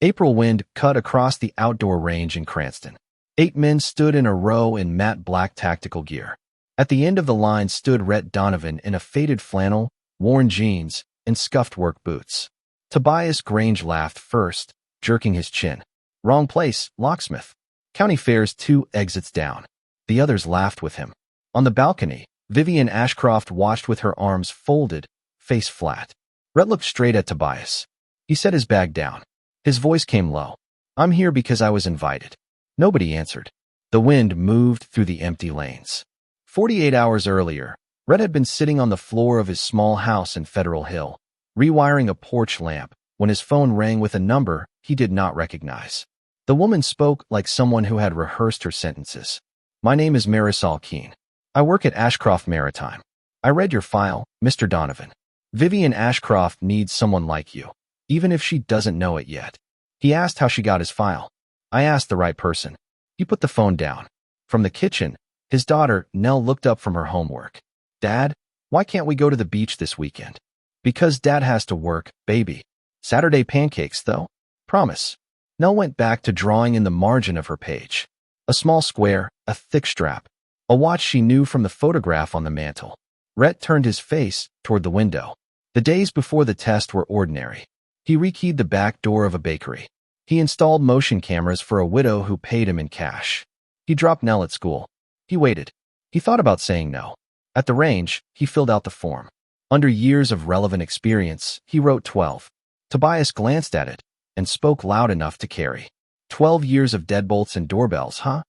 April wind cut across the outdoor range in Cranston. 8 men stood in a row in matte black tactical gear. At the end of the line stood Rhett Donovan in a faded flannel, worn jeans, and scuffed work boots. Tobias Grange laughed first, jerking his chin. Wrong place, locksmith. County Fair's 2 exits down. The others laughed with him. On the balcony, Vivian Ashcroft watched with her arms folded, face flat. Rhett looked straight at Tobias. He set his bag down. His voice came low. I'm here because I was invited. Nobody answered. The wind moved through the empty lanes. 48 hours earlier, Rhett had been sitting on the floor of his small house in Federal Hill, rewiring a porch lamp, when his phone rang with a number he did not recognize. The woman spoke like someone who had rehearsed her sentences. My name is Marisol Keene. I work at Ashcroft Maritime. I read your file, Mr. Donovan. Vivian Ashcroft needs someone like you, even if she doesn't know it yet. He asked how she got his file. I asked the right person. He put the phone down. From the kitchen, his daughter, Nell, looked up from her homework. Dad, why can't we go to the beach this weekend? Because Dad has to work, baby. Saturday pancakes, though? Promise. Nell went back to drawing in the margin of her page. A small square, a thick strap. A watch she knew from the photograph on the mantel. Rhett turned his face toward the window. The days before the test were ordinary. He rekeyed the back door of a bakery. He installed motion cameras for a widow who paid him in cash. He dropped Nell at school. He waited. He thought about saying no. At the range, he filled out the form. Under years of relevant experience, he wrote 12. Tobias glanced at it and spoke loud enough to carry. 12 years of deadbolts and doorbells, huh?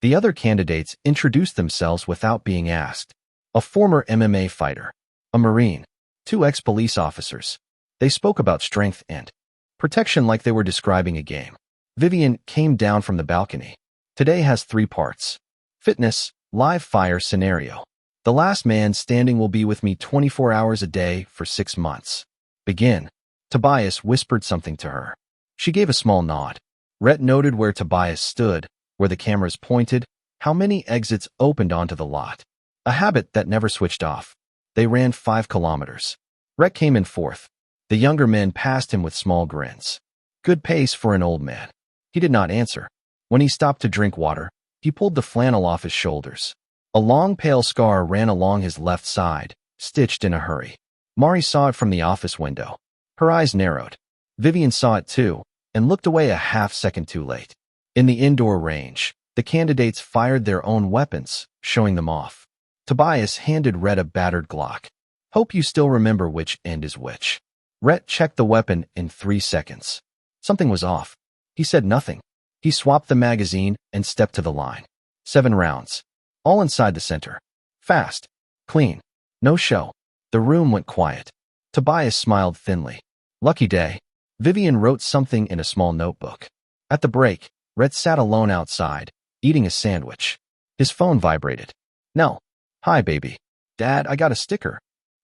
The other candidates introduced themselves without being asked. A former MMA fighter. A Marine. 2 ex-police officers. They spoke about strength and protection like they were describing a game. Vivian came down from the balcony. Today has 3 parts. Fitness, live fire scenario. The last man standing will be with me 24 hours a day for 6 months. Begin. Tobias whispered something to her. She gave a small nod. Rhett noted where Tobias stood, where the cameras pointed, how many exits opened onto the lot. A habit that never switched off. They ran 5 kilometers. Rhett came in 4th. The younger men passed him with small grins. Good pace for an old man. He did not answer. When he stopped to drink water, he pulled the flannel off his shoulders. A long pale scar ran along his left side, stitched in a hurry. Mari saw it from the office window. Her eyes narrowed. Vivian saw it too, and looked away a half-second too late. In the indoor range, the candidates fired their own weapons, showing them off. Tobias handed Rhett a battered Glock. Hope you still remember which end is which. Rhett checked the weapon in 3 seconds. Something was off. He said nothing. He swapped the magazine and stepped to the line. 7 rounds. All inside the center. Fast. Clean. No show. The room went quiet. Tobias smiled thinly. Lucky day. Vivian wrote something in a small notebook. At the break, Rhett sat alone outside, eating a sandwich. His phone vibrated. Nell. Hi, baby. Dad, I got a sticker.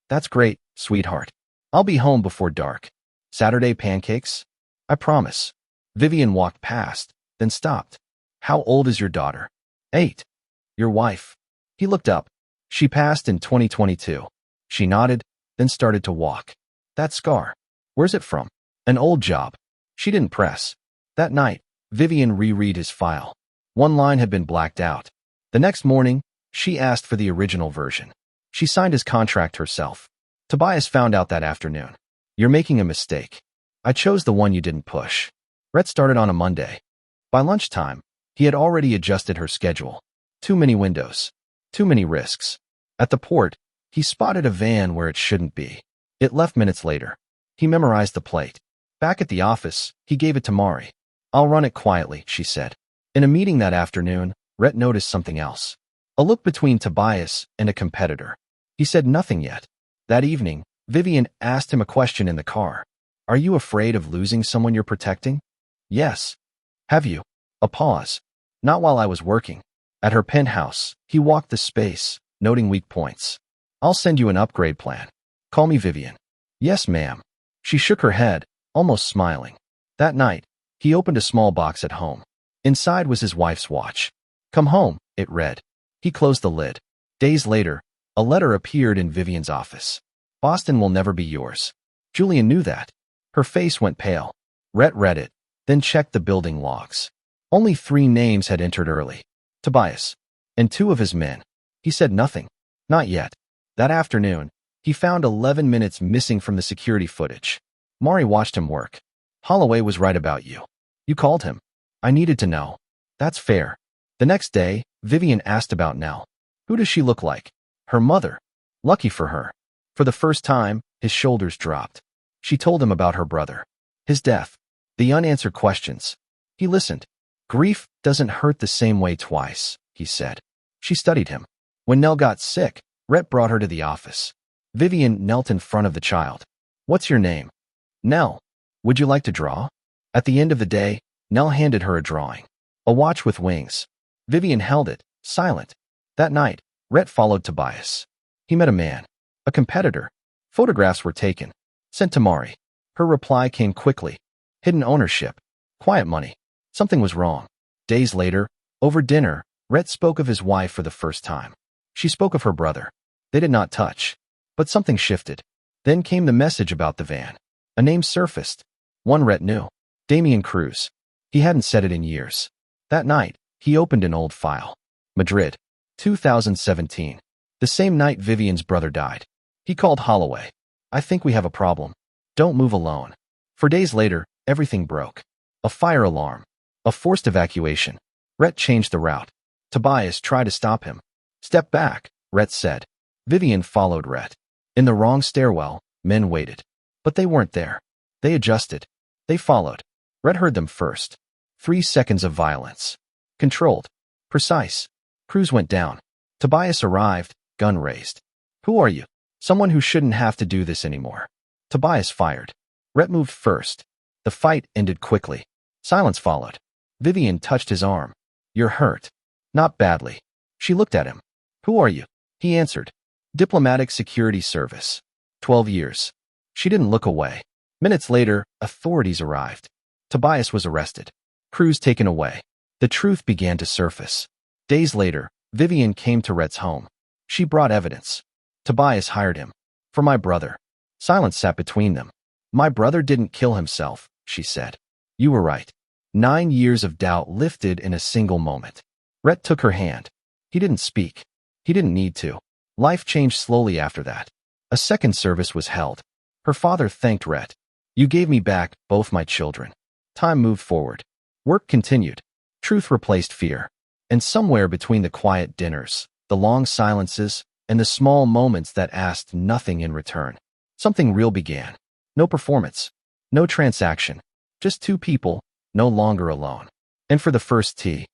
That's great, sweetheart. I'll be home before dark. Saturday pancakes? I promise. Vivian walked past, then stopped. How old is your daughter? 8. Your wife? He looked up. She passed in 2022. She nodded, then started to walk. That scar. Where's it from? An old job. She didn't press. That night, Vivian reread his file. One line had been blacked out. The next morning, she asked for the original version. She signed his contract herself. Tobias found out that afternoon. You're making a mistake. I chose the one you didn't push. Rhett started on a Monday. By lunchtime, he had already adjusted her schedule. Too many windows. Too many risks. At the port, he spotted a van where it shouldn't be. It left minutes later. He memorized the plate. Back at the office, he gave it to Mari. I'll run it quietly, she said. In a meeting that afternoon, Rhett noticed something else. A look between Tobias and a competitor. He said nothing yet. That evening, Vivian asked him a question in the car. Are you afraid of losing someone you're protecting? Yes. Have you? A pause. Not while I was working. At her penthouse, he walked the space, noting weak points. I'll send you an upgrade plan. Call me Vivian. Yes, ma'am. She shook her head, almost smiling. That night, he opened a small box at home. Inside was his wife's watch. Come home, it read. He closed the lid. Days later, a letter appeared in Vivian's office. Boston will never be yours. Julian knew that. Her face went pale. Rhett read it, then checked the building logs. Only 3 names had entered early. Tobias and 2 of his men. He said nothing. Not yet. That afternoon, he found 11 minutes missing from the security footage. Mari watched him work. Holloway was right about you. You called him. I needed to know. That's fair. The next day, Vivian asked about Nell. Who does she look like? Her mother. Lucky for her. For the first time, his shoulders dropped. She told him about her brother. His death. The unanswered questions. He listened. Grief doesn't hurt the same way twice, he said. She studied him. When Nell got sick, Rhett brought her to the office. Vivian knelt in front of the child. What's your name? Nell. Would you like to draw? At the end of the day, Nell handed her a drawing. A watch with wings. Vivian held it, silent. That night, Rhett followed Tobias. He met a man. A competitor. Photographs were taken. Sent to Mari. Her reply came quickly. Hidden ownership. Quiet money. Something was wrong. Days later, over dinner, Rhett spoke of his wife for the first time. She spoke of her brother. They did not touch. But something shifted. Then came the message about the van. A name surfaced. One Rhett knew. Damian Cruz. He hadn't said it in years. That night, he opened an old file. Madrid, 2017. The same night Vivian's brother died. He called Holloway. I think we have a problem. Don't move alone. For days later, everything broke. A fire alarm. A forced evacuation. Rhett changed the route. Tobias tried to stop him. Step back, Rhett said. Vivian followed Rhett. In the wrong stairwell, men waited. But they weren't there. They adjusted. They followed. Rhett heard them first. 3 seconds of violence. Controlled. Precise. Cruz went down. Tobias arrived, gun raised. Who are you? Someone who shouldn't have to do this anymore. Tobias fired. Rhett moved first. The fight ended quickly. Silence followed. Vivian touched his arm. You're hurt. Not badly. She looked at him. Who are you? He answered. Diplomatic Security Service. 12 years. She didn't look away. Minutes later, authorities arrived. Tobias was arrested. Cruz taken away. The truth began to surface. Days later, Vivian came to Rhett's home. She brought evidence. Tobias hired him. For my brother. Silence sat between them. My brother didn't kill himself, she said. You were right. 9 years of doubt lifted in a single moment. Rhett took her hand. He didn't speak. He didn't need to. Life changed slowly after that. A second service was held. Her father thanked Rhett. You gave me back both my children. Time moved forward. Work continued. Truth replaced fear. And somewhere between the quiet dinners, the long silences, and the small moments that asked nothing in return, something real began. No performance. No transaction. Just 2 people, no longer alone. And for the first tea,